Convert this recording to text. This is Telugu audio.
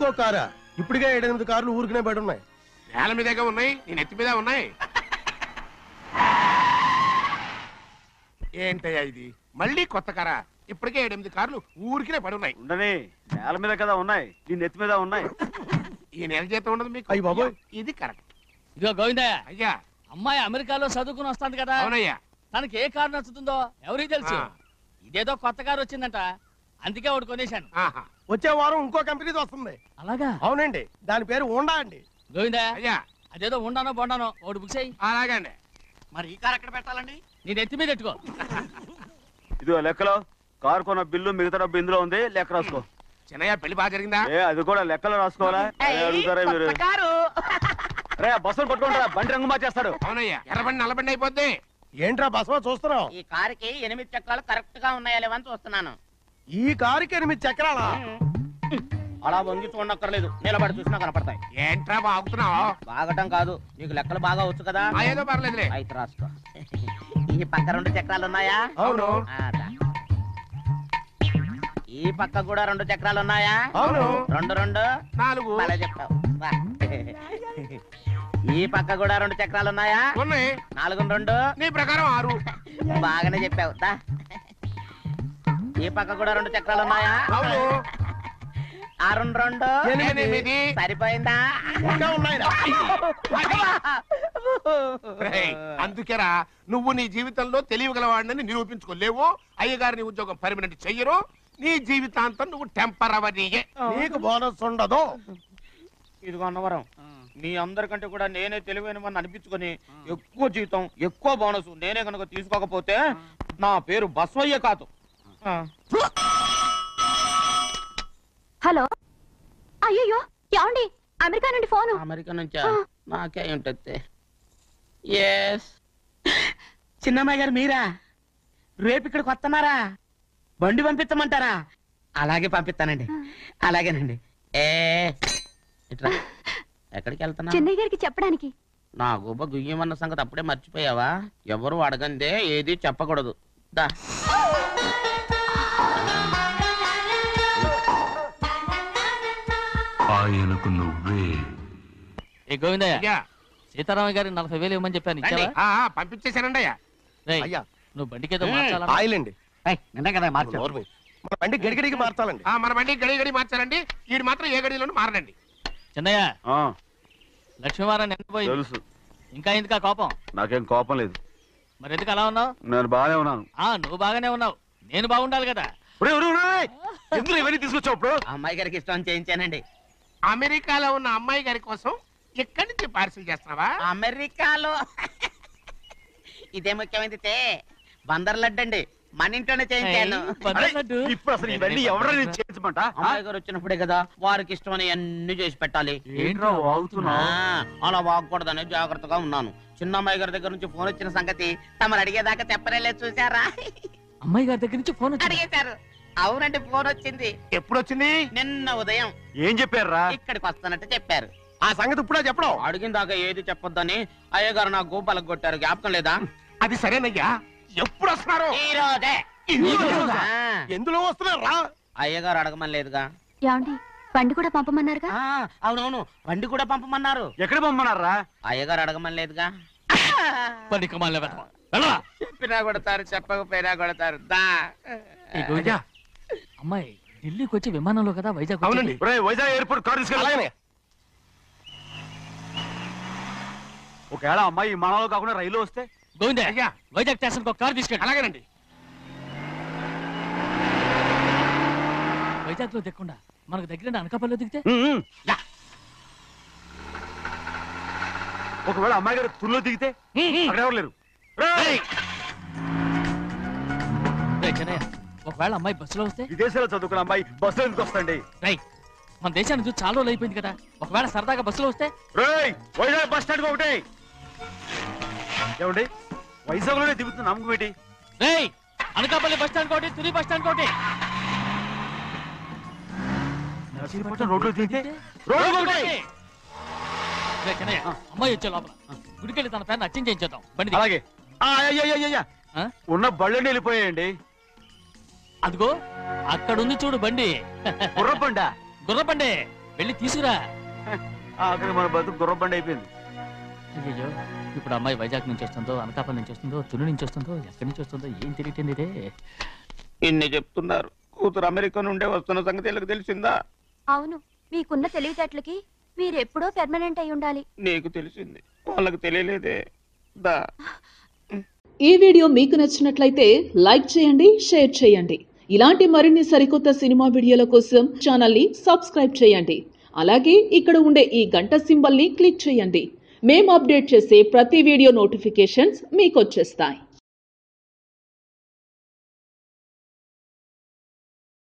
ఇంకో కారా? ఇప్పటికే 7-8 కార్లు ఊరికనే బయట ఉన్నాయి. నేల మీదేగా ఉన్నాయి, నేను ఎత్తి మీద ఉన్నాయి. ఏంటయ్యా ఇది? మళ్ళీ కొత్త కారా? ఇప్పటికే 7-8 కార్లు ఊరికినే పడి ఉన్నాయి. ఉండని, నేల మీద కదా ఉన్నాయి, నీ నెత్తి మీద ఉన్నాయి. ఈ నెల జీతం ఉండదు మీకు. అయ్యి బాబోయ్, ఇది కరెక్ట్. ఇదిగో గోవిందయ్య, అయ్యా అమ్మాయి అమెరికాలో చదువుకుని వస్తాంది కదా. అవునయ్యా. తనకి ఏ కారు నచ్చుతుందో ఎవరికి తెలుసు. ఇదేదో కొత్త కారు వచ్చిందంట, అందుకే ఒకటి కొనేశాను. వచ్చే వారం ఇంకో కంపెనీది వస్తుంది. అలాగా? అవునండి, దాని పేరు హోండా అండి. గోవిందయ్య, అయ్యా అదేదో ఉండానో బొండానో ఒకటి బుక్ చేయి. అలాగండి. మరి ఈ కారు ఎక్కడ పెట్టాలండి? నీ నెత్తి మీద పెట్టుకో. ఇదిగో లెక్కలో కారు కొన్న బిల్లు, మిగతా డబ్బు ఇందులో ఉంది, లెక్క రాసుకో. చిన్నయ్య పెళ్లి బాగా జరిగిందా? అది కూడా లెక్కలో రాసుకోవాలా? అడుగుతారా మీరు? రే బస్సులు పట్టుకుంటారా, బండి రంగు మార్చేస్తాడు. అవునయ్యా, ఎర్రబండి నల్లబండి అయిపోద్ది. ఏంట్రా బసవా చూస్తున్నావు? ఈ కారుకి 8 చక్రాలు కరెక్ట్ గా ఉన్నాయా లేవని చూస్తున్నాను. ఈ కారుకి 8 చక్రాలా? అలా వంగి చూడక్కర్లేదు, నిలబడి చూసినా కనపడతాయి. ఏంట్రా బాగుతున్నావు? బాగటం కాదు, నీకు లెక్కలు బాగా వచ్చు కదా. ఏదో పర్లేదులే. అయితే రాసుకో. ఈ పక్క 2 చక్రాలు ఉన్నాయా? అవును. ఈ పక్క కూడా 2 చక్రాలు ఉన్నాయా? అవును. 2 2 4. అలా చెప్తావు. ఈ పక్క కూడా 2 చక్రాలు ఉన్నాయా? ఉన్నాయి. 4 2 నీ ప్రకారం 6. బాగానే చెప్పావు. ఈ పక్క కూడా 2 చక్రాలు ఉన్నాయా? అవును. 6 2 8. సరిపోయిందా? ఇంకా ఉన్నాయిరా. అందుకేరా నువ్వు నీ జీవితంలో తెలియగలవాడిని నిరూపించుకోలేవు. అయ్యగారిని ఉద్యోగం పర్మనెంట్ చెయ్యరు. నీ జీవితాంతం నువ్వు టెంపరవరీయే. నీకు బోనస్ ఉండదు. ఇదిగో అన్నవరం, మీ అందరికంటే కూడా నేనే తెలివైన వాడిని అనిపించుకొని ఎక్కువ జీతం, ఎక్కువ బోనస్ నేనే కనుక తీసుకోకపోతే నా పేరు బస్వయ్య కాదు. హలో, అయ్యో ఏమండి, అమెరికా నుండి ఫోను. అమెరికా నుంచా? నాకే ఉంటుంది. చిన్నమ్మాయి గారు మీరా? రేపు ఇక్కడికి వస్తున్నారా? బండి పంపిస్తామంటారా? అలాగే పంపిస్తానండి. అలాగేనండి. ఇట్లా ఎక్కడికి వెళ్తున్నా? చెన్నై గారికి చెప్పడానికి. నా గుబ్బ గుయ్యమన్న సంగతి అప్పుడే మర్చిపోయావా? ఎవరు అడగందే ఏది చెప్పకూడదు. దా ఆయనకు నువ్వే. ఏ గోవిందయ్య, అయ్యా సీతారామయ్య గారికి 40,000 ఇవ్వమని చెప్పాను, ఇచ్చావా? పంపించేశానండి అయ్యా. రేయ్, అయ్యా నువ్వు బండికేదో మార్చాలా? ఆయిల్ అండి. నిన్న కదా నోరు మూయి. మన బండి గడిగడికి మార్చాలండి. మన బండి గడి గడి మార్చాలండి. వీడు మాత్రం ఏ గడిలోనూ మారనండి. చిన్నయ్య, ఆ, లక్ష్మీవారం నిన్నపోయింది, తెలుసు. ఇంకా ఎందుకా కోపం? నాకేం కోపం లేదు, మరి ఎందుకు అలా ఉన్నావు? నేను బాగానే ఉన్నాను. నువ్వు బాగానే ఉన్నావు, నేను బాగుండాలి కదా. ఎందుకు ఇవన్నీ తీసుకొచ్చావు ఇప్పుడు? అమ్మాయి గారికి ఇష్టం చేయించానండి. అమెరికాలో ఉన్న అమ్మాయి గారి కోసం ఎక్కడి నుంచి పార్సిల్ చేస్తున్నావా? అమెరికాలో ఇదే ముఖ్యమైనది. బందర్ లడ్డు అండి, మన ఇంట్లోనే చేయించాను. ఇప్పుడు అసలు ఇవన్నీ ఎవరైనా చేయించమంట? అమ్మాయి గారు వచ్చినప్పుడే కదా వారికి ఇష్టమని అన్ని చేసి పెట్టాలి. ఏంట్రా వాగుతున్నా? అలా వాగకూడదని జాగ్రత్తగా ఉన్నాను. చిన్న అమ్మాయి గారి దగ్గర నుంచి ఫోన్ వచ్చిన సంగతి తమరు అడిగేదాకా చెప్పలేదు, చూసారా? అమ్మాయి గారి దగ్గర నుంచి ఫోన్ అడిగేశారు. అవునండి, ఫోన్ వచ్చింది. ఎప్పుడు వచ్చింది? నిన్న ఉదయం. ఏం చెప్పారా? ఇక్కడికి వస్తానంటే చెప్పారు. ఆ సంగతి ఇప్పుడే చెప్పడం. అడిగిన దాకా ఏది చెప్పొద్దని అయ్యగారు నా గోపాలకు కొట్టారు. జ్ఞాపకం లేదా? అది సరేనయ్యా, ఎప్పుడు వస్తున్నారు? ఈ రోజే. ఎందులో వస్తున్నారా? అయ్యగారు అడగమని లేదుగా. ఏమండి, బండి కూడా పంపమన్నారుగా? అవునవును, బండి కూడా పంపమన్నారు. ఎక్కడ పంపమన్నారా? అయ్యగారు అడగమని లేదుగా. చెప్పినా కొడతారు, చెప్పకపోయినా కొడతారు. అమ్మాయి ఢిల్లీకి వచ్చి విమానంలో కదా వైజాగ్. అవునండి. వైజాగ్ ఎయిర్పోర్ట్ కార్ తీసుకెళ్ళి. ఒకవేళ అమ్మాయి విమానంలో కాకుండా రైలు వస్తే? గోవిందే, అయ్యా వైజాగ్ స్టేషన్ ఒక కార్ తీసుకెళ్ళి. అలాగేనండి. వైజాగ్ లో దిక్కుండా మనకు దగ్గర అనకాపల్లిలో దిగితే? ఒకవేళ అమ్మాయి గారు తుల్లో దిగితే? అక్కడ ఎవరు లేరు. చెన్నయ్య, ఒకవేళ అమ్మాయి బస్సులో వస్తే? విదేశాల్లో చదువుకున్న అమ్మాయి బస్సులో ఎందుకు వస్తండి? మన దేశాన్ని చూసి చాలా రోజులు అయిపోయింది కదా, ఒకవేళ సరదాగా బస్సులో వస్తే? వైజాగ్ బస్ స్టాండ్ ఒకటి ఏమండి, వైజాగ్ లోనే దిగుతున్న నమ్మకం ఏంటి? అనకాపల్లి బస్ స్టాండ్ కోటి, తుని బస్ స్టాండ్ కోటి. రోడ్లో దిగితే చెన్నయ్య, అమ్మాయి వచ్చే లోపల గుడికెళ్ళి తన పేరుని అచ్చం చేయించేద్దాం. బండి అలాగే. ఉన్న బళ్ళని వెళ్ళిపోయాయండి. అదిగో అక్కడుంది చూడు బండి. గుర్రబండా? గుర్రబండి. వెళ్ళి తీసుకురా. ఆఖరి మన బతుకు గుర్రబండి అయిపోయింది. అయ్యో, ఇప్పుడు అమ్మాయి వైజాగ్ నుంచి వస్తుందో, అనకాపల్లి నుంచి వస్తుందో, తుని నుంచి వస్తుందో, ఎక్కడి నుంచి వస్తుందో ఏం తెలియటండి ఇదే. ఇన్ని చెప్తున్నారు, కూతురు అమెరికా నుండే వస్తున్న సంగతి వీళ్ళకి తెలిసిందా? అవును, మీకున్న తెలివితేటలకి మీరెప్పుడో పెర్మనెంట్ అయి ఉండాలి. నీకు తెలిసింది, వాళ్ళకి తెలియలేదే. దా. ఈ వీడియో మీకు నచ్చినట్లయితే లైక్ చేయండి, షేర్ చేయండి. ఇలాంటి మరిన్ని సరికొత్త సినిమా వీడియోల కోసం ఛానల్ని సబ్స్క్రైబ్ చేయండి. అలాగే ఇక్కడ ఉండే ఈ గంట సింబల్ని క్లిక్ చేయండి. మేము అప్డేట్ చేసే ప్రతి వీడియో నోటిఫికేషన్స్ మీకు వచ్చేస్తాయి.